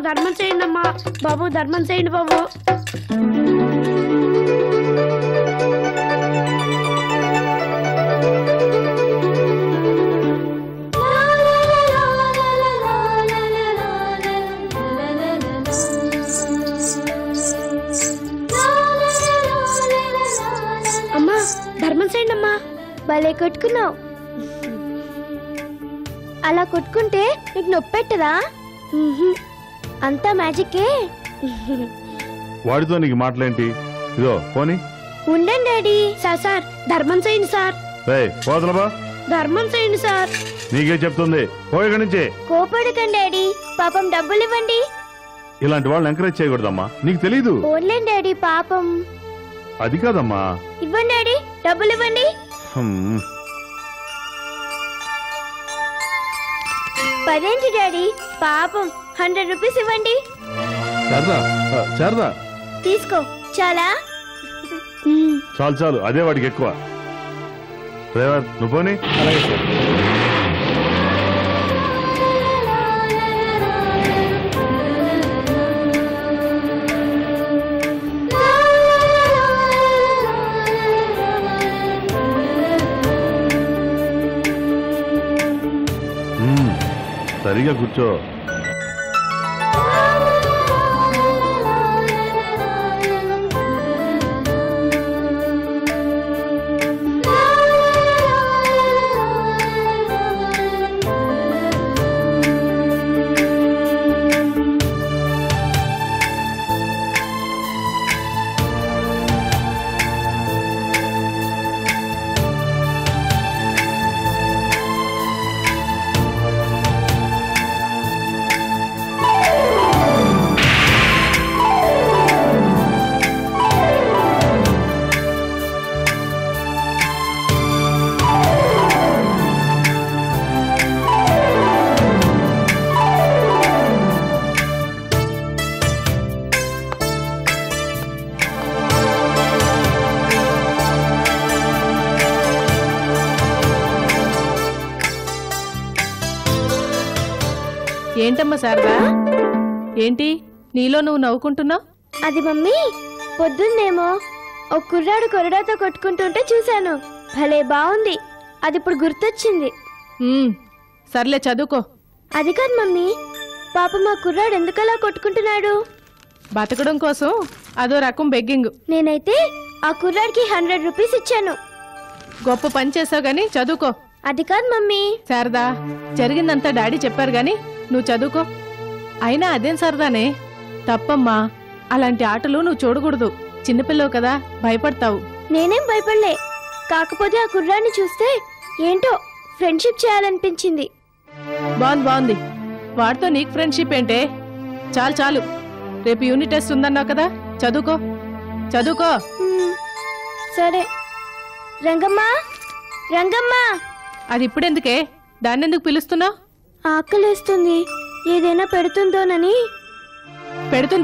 ధర్మం చేయండి అమ్మా బాబు, ధర్మం చేయండి బాబు. అమ్మా ధర్మం చేయండి అమ్మా. భలే కొట్టుకున్నావు. అలా కొట్టుకుంటే నీకు నొప్పి పెట్టదా? అంతా మ్యాజికే. వాడితో నీకు మాటలేంటి? ఇదో పోనీ. ఉండండి డాడీ. సార్ ధర్మం చేయండి సార్. పోదలబా ధర్మం చేయండి సార్. నీకే చెప్తుంది, పోయి నుంచి. కోపడకండి డాడీ, పాపం డబ్బులు ఇవ్వండి. ఇలాంటి వాళ్ళని ఎంకరేజ్ చేయకూడదమ్మా, నీకు తెలీదు. ఓన్లేండి డాడీ, పాపం. అది కాదమ్మా. ఇవ్వండి డాడీ, డబ్బులు ఇవ్వండి. పదేంటి డాడీ, పాపం 100 రూపీస్ ఇవ్వండి. శారదా తీసుకో. చాలా? చాలు చాలు, అదే వాడికి ఎక్కువ. డ్రైవర్ నువ్వు పోనీ. సరిగా కూర్చో. ఏంటమ్మా శారదా, ఏంటి నీలో నువ్వు నవ్వుకుంటున్నావు? అది మమ్మీ, పొద్దున్నేమో ఒక కుర్రాడు కొరడాతో కొట్టుకుంటుంటే చూశాను. భలే బాగుంది. అది ఇప్పుడు గుర్తొచ్చింది. సర్లే చదువుకో. అది కాదు మమ్మీ, పాప మా కుర్రాడు ఎందుకలా కొట్టుకుంటున్నాడు? బతకడం కోసం అదో రకం బెగ్గింగ్. నేనైతే ఆ కుర్రాడికి 100 రూపీస్ ఇచ్చాను. గొప్ప పని చేసావు గాని చదువుకో. అది కాదు మమ్మీ. శారదా, జరిగిందంతా డాడీ చెప్పారు గాని నువ్వు చదువుకో. అయినా అదేం సరదానే, తప్పమ్మా. అలాంటి ఆటలు నువ్వు చూడకూడదు. చిన్నపిల్లవు కదా, భయపడతావు. నేనేం భయపడలే, కాకపోతే ఆ కుర్రాన్ని చూస్తే ఏంటో ఫ్రెండ్షిప్ చేయాలనిపించింది. బాగుంది. వాడితో నీకు ఫ్రెండ్షిప్ ఏంటే? చాలు చాలు, రేపు యూనిట్ టెస్ట్ ఉందన్నావు కదా, చదువుకో. సరే. రంగమ్మా, రంగమ్మా. అది ఇప్పుడెందుకే? దాన్నెందుకు పిలుస్తున్నావు? ఆకలేస్తుంది, ఏదైనా పెడుతుందోనని.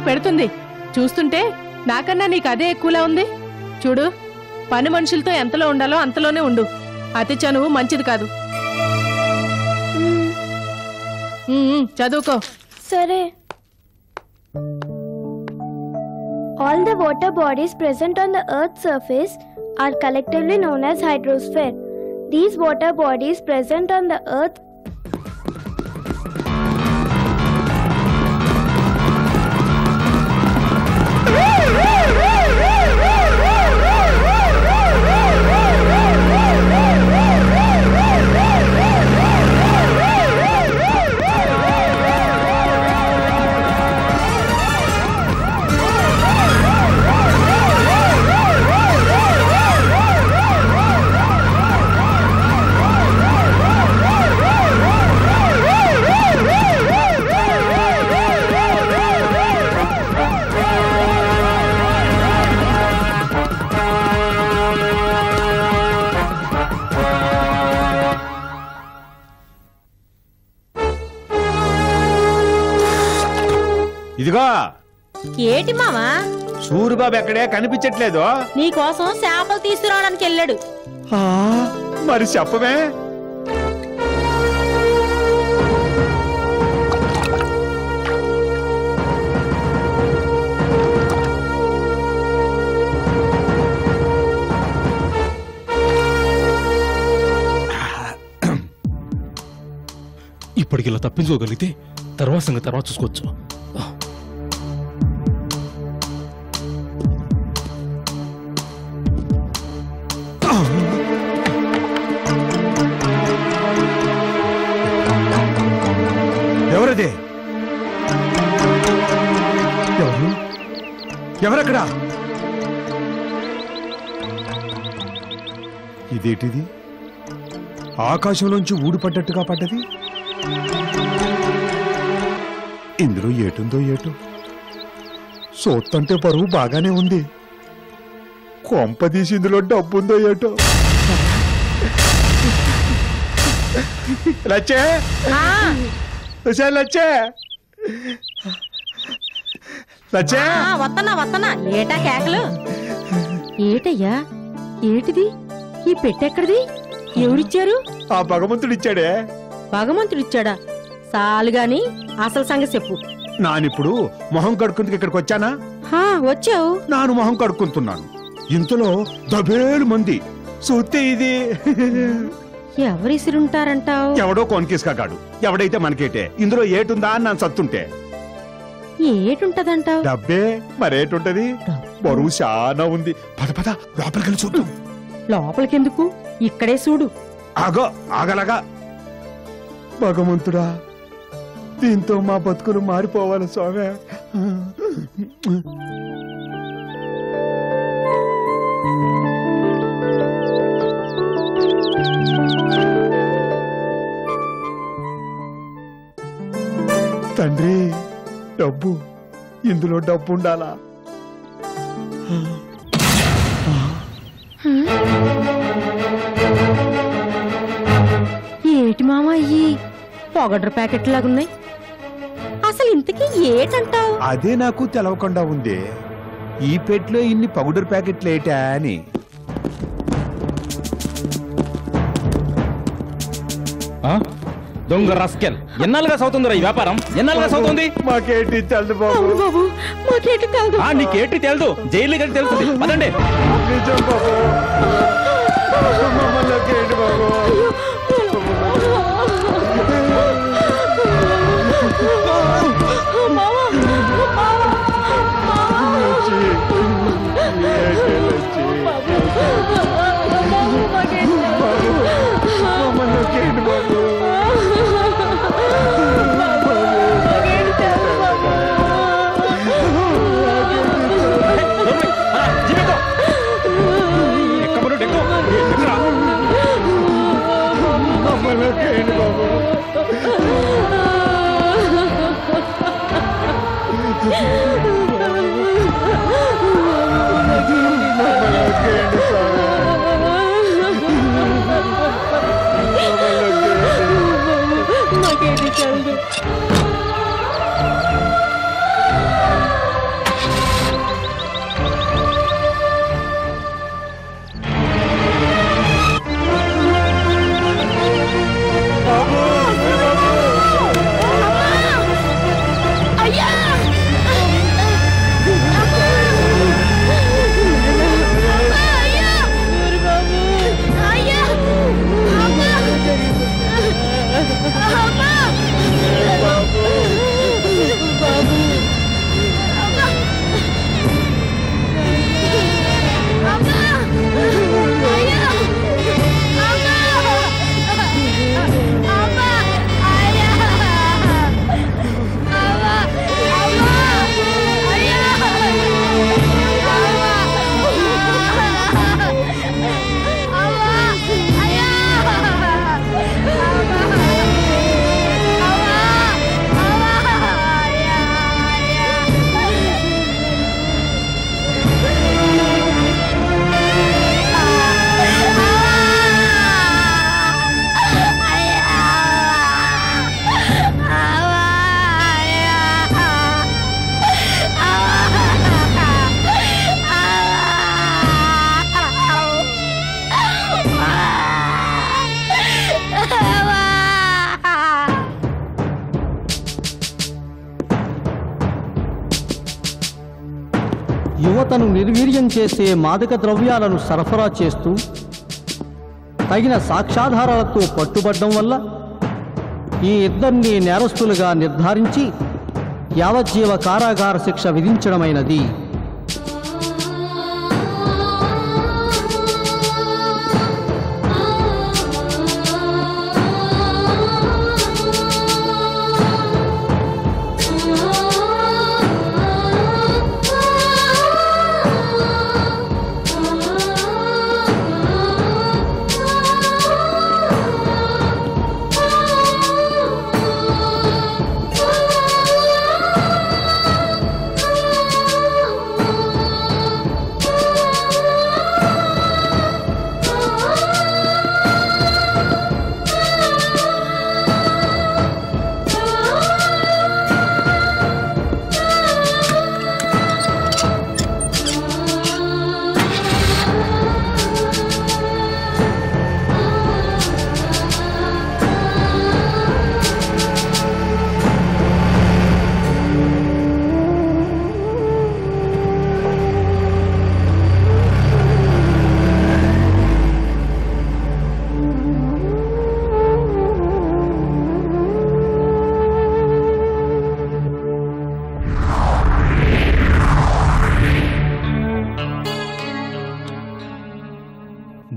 పెడుతుంది. చూస్తుంటే నాకన్నా నీకు అదే ఎక్కువలా ఉంది. చూడు, పని మనుషులతో ఎంతలో ఉండాలో అంతలోనే ఉండు. అతి చనువు మంచిది కాదు. చదువుకో. సరే. All the water bodies present on the Earth's surface are collectively known as hydrosphere. These water bodies present on the Earth ఇదిగో ఏటి మావా సూరిబాబు ఎక్కడే కనిపించట్లేదు. నీకోసం చేపలు తీసుకురావడానికి వెళ్ళాడు. మరి చెప్పవే. ఇప్పటికి ఇలా తప్పించుకోగలిగితే తర్వాత సంగతి తర్వాత చూసుకోవచ్చు. ఎవరదే? ఎవరు? ఎవరక్కడా? ఇదేంటిది? ఆకాశంలోంచి ఊడిపడ్డట్టుగా పడ్డది. ఇందులో ఏటుందో ఏటో. సోత్తంటే పరువు బాగానే ఉంది. కొంపదీసి ఇందులో డబ్బుందో ఏటో. లచ్చే లచ్చే లచ్చే వత్తనా ఏటా కేకలు? ఏటయ్యా ఏటిది? ఈ పెట్టెక్కడిది? ఎవరిచ్చారు? ఆ భగవంతుడు ఇచ్చాడే. భగవంతుడిచ్చాడా? సాలుగాని అసలు సంగతి చెప్పు. నానిప్పుడు మొహం కడుక్కుందుకు ఇక్కడికి వచ్చానా? వచ్చావు. నాను మొహం కడుక్కుంటున్నాను. ఇంతలో దబేలు మంది చూస్తే ఇది ఎవరిసిరుంటారంటావు? ఎవడో కొనకేసుకాడు. ఎవడైతే మనకేటే. ఇందులో ఏటుందా అని నన్ను సత్తుంటే. ఏటుంటదంటావు? డబ్బే మరేటుంటది. బరువు చాలా ఉంది. పద పద లోపలికి చూద్దాం. లోపలికెందుకు? ఇక్కడే చూడు. ఆగో ఆగలగా. భగవంతుడా, దీంతో మా బతుకులు మారిపోవాలి స్వామి. తండ్రి, డబ్బు. ఇందులో డబ్బు ఉండాలా? ఏటి మామ అయ్యి పొగడ్ర ప్యాకెట్ లాగున్నాయి. అసలు ఇంతకీ ఏటంటావు? అదే నాకు తెలవకుండా ఉంది. ఈ పెట్లో ఇన్ని పౌడర్ ప్యాకెట్లు ఏటా అని. దొంగ రాస్కెల్, ఎన్నాళ్ళుగా సౌతుందిరా ఈ వ్యాపారం? ఎన్నాళ్ళుగా సౌతుంది? మాకేటి తెలుదు బాబు. బాబు మాకేటి తెలుదు. నీకేటి తెలుదు? జైలు గడి తెలుస్తుంది. పదండి. నిజం బాబు. మమ్మల్ని కేటి బాబు. యువతను నిర్వీర్యం చేసే మాదక ద్రవ్యాలను సరఫరా చేస్తూ తగిన సాక్ష్యాధారాలతో పట్టుబడ్డం వల్ల ఈ ఇద్దరిని నేరస్తులుగా నిర్ధారించి యావజ్జీవ కారాగార శిక్ష విధించడమైనది.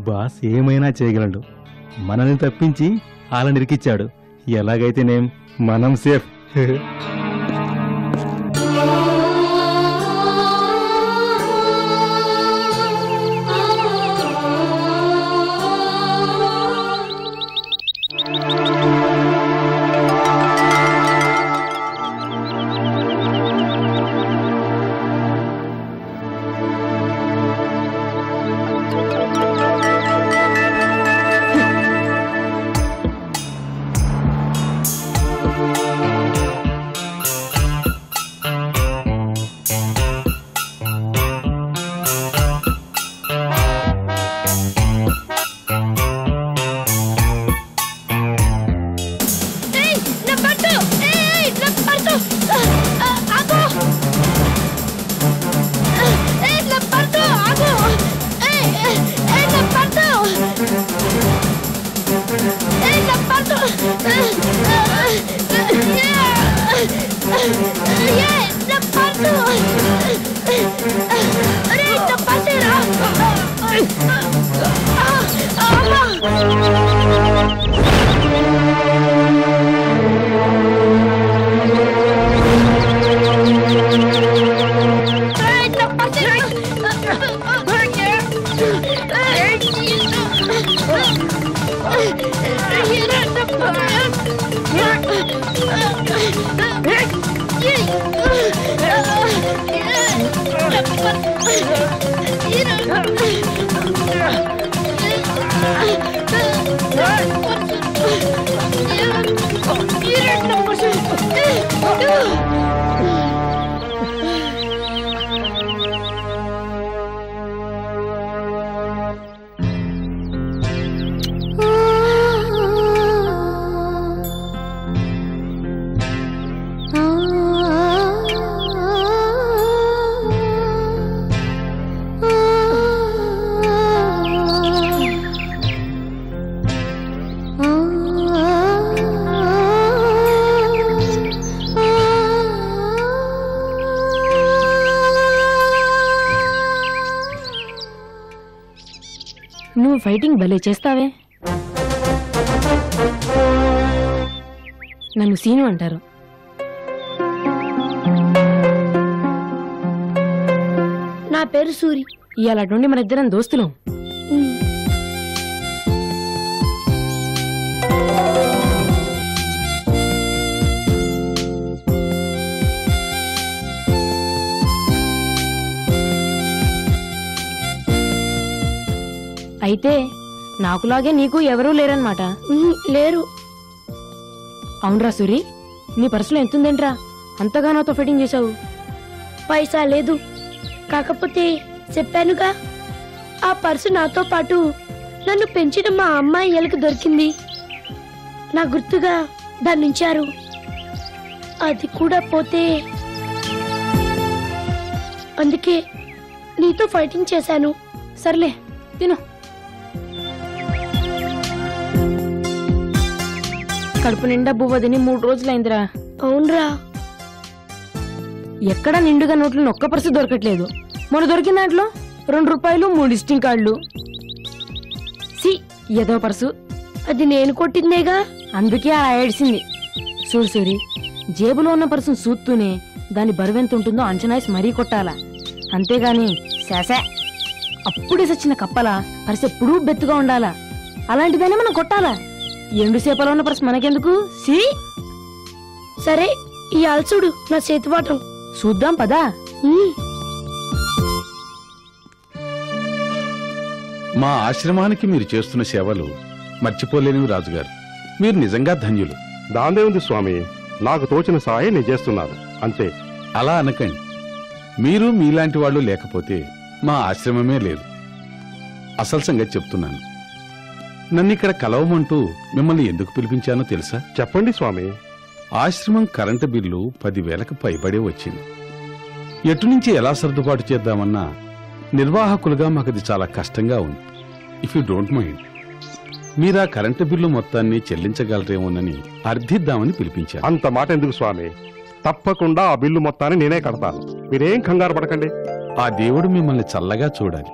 బాస్ ఏమైనా చేయగలడు. మనల్ని తప్పించి వాళ్ళని ఇరికిచ్చాడు. ఎలాగైతేనేం మనం సేఫ్. నువ్వు ఫైటింగ్ భలే చేస్తావే. నన్ను సీను అంటారు. నా పేరు సూరి. ఇవాళ నుండి మన ఇద్దరం దోస్తులం. అయితే నాకులాగే నీకు ఎవరూ లేరన్నమాట. లేరు. అవునరా సూరి, నీ పర్సులో ఎంతుందేంట్రా అంతగా నాతో ఫిట్టింగ్ చేశావు? పైసా లేదు. కాకపోతే చెప్పానుగా, ఆ పర్సు నాతో పాటు నన్ను పెంచిన మా అమ్మాయిలకు దొరికింది. నా గుర్తుగా దాన్ని ఉంచారు. అది కూడా పోతే అందుకే నీతో ఫైటింగ్ చేశాను. సర్లే తిను. కడుపు నిండా బువ్వ తిని 3 రోజులైందిరా. అవునరా. ఎక్కడా నిండుగా నోట్లు ఒక్క పర్సు దొరకట్లేదు. మొన్న దొరికిన దాంట్లో 2 రూపాయలు 3 విజిటింగ్ కార్డులు. సి ఏదో పర్సు. అది నేను కొట్టిందేగా. అందుకే అలా ఏడ్చింది. చూడు సూరి, జేబులో ఉన్న పర్సును చూస్తూనే దాని బరువెంత ఉంటుందో అంచనాయిసి మరీ కొట్టాలా. అంతేగాని శాసా అప్పుడే సచ్చిన కప్పలా పర్సు ఎప్పుడూ బెత్తుగా ఉండాలా. అలాంటిదైనా మనం కొట్టాలా. ఎండు సేపలో ఉన్న పర్సు మనకెందుకు? సి సరే, ఈ అల్సుడు నా చేతివాటం చూద్దాం పదా. మా ఆశ్రమానికి మీరు చేస్తున్న సేవలు మర్చిపోలేనివి రాజుగారు. మీరు నిజంగా ధన్యులు. దాందే ఉంది స్వామి, నాకు తోచిన సహాయం నేను చేస్తున్నాను అంతే. అలా అనకండి. మీరు మీలాంటి వాళ్ళు లేకపోతే మా ఆశ్రమమే లేదు. అసలు సంగతి చెప్తున్నాను. నన్ను ఇక్కడ కలవమంటూ మిమ్మల్ని ఎందుకు పిలిపించానో తెలుసా? చెప్పండి స్వామి. ఆశ్రమం కరెంటు బిల్లు 10,000కు పైబడే వచ్చింది. ఎటు నుంచి ఎలా సర్దుబాటు చేద్దామన్నా నిర్వాహకులుగా మాకది చాలా కష్టంగా ఉంది. If you don't mind, Meera current bill మొత్తాన్ని చెల్లించగలరేమోనని అర్థిద్దామని పిలిపించాను. అంత మాట ఎందుకు స్వామి, తప్పకుండా ఆ బిల్లు మొత్తాన్ని నేనే కడతాను. మీరేం కంగారు పడకండి. ఆ దేవుడు మిమ్మల్ని చల్లగా చూడాలి.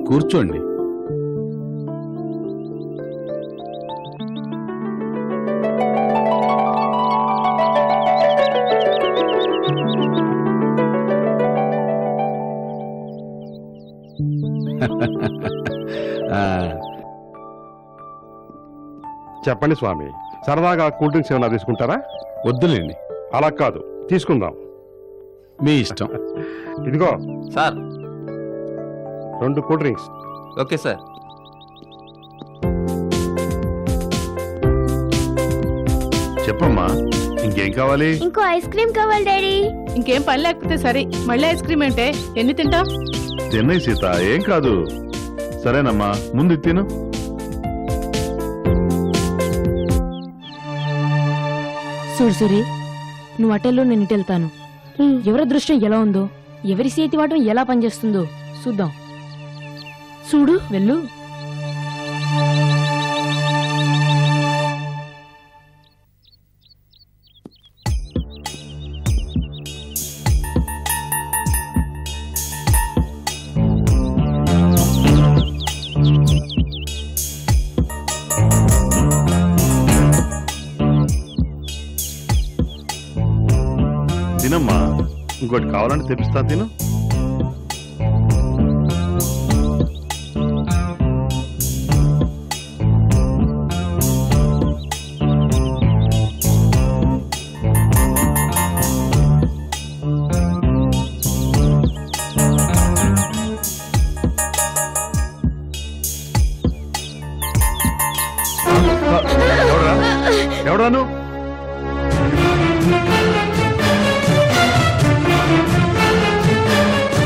కూర్చోండి. చెప్పండి స్వామి, సరదాగా కూల్ డ్రింక్స్ ఏమైనా తీసుకుంటారా? వద్దులేండి. అలా కాదు, తీసుకుందాం. మీ ఇష్టం. ఇదిగో sir. 2 cool drinks. Okay sir. చెప్పమ్మా, ఇంకేం కావాలి? ఇంకో ఐస్ క్రీమ్ కావాలి డాడీ. ఇంకేం పని లేకపోతే సరే, మళ్ళీ ఐస్ క్రీమ్ అంటే ఎన్ని తింటావు? తిన్నై సీత, ఏం కాదు. సరేనమ్మా, ముందు తిను. చూడు సూరి, నువ్వు అటెల్లో నేను ఇటు వెళ్తాను. ఎవరి దృష్టం ఎలా ఉందో, ఎవరి చేతివాటం ఎలా పనిచేస్తుందో చూద్దాం. చూడు వెళ్ళు. తినమ్మా, ఇంకోటి కావాలంటే తెప్పిస్తా, తిను. ఎవడాను?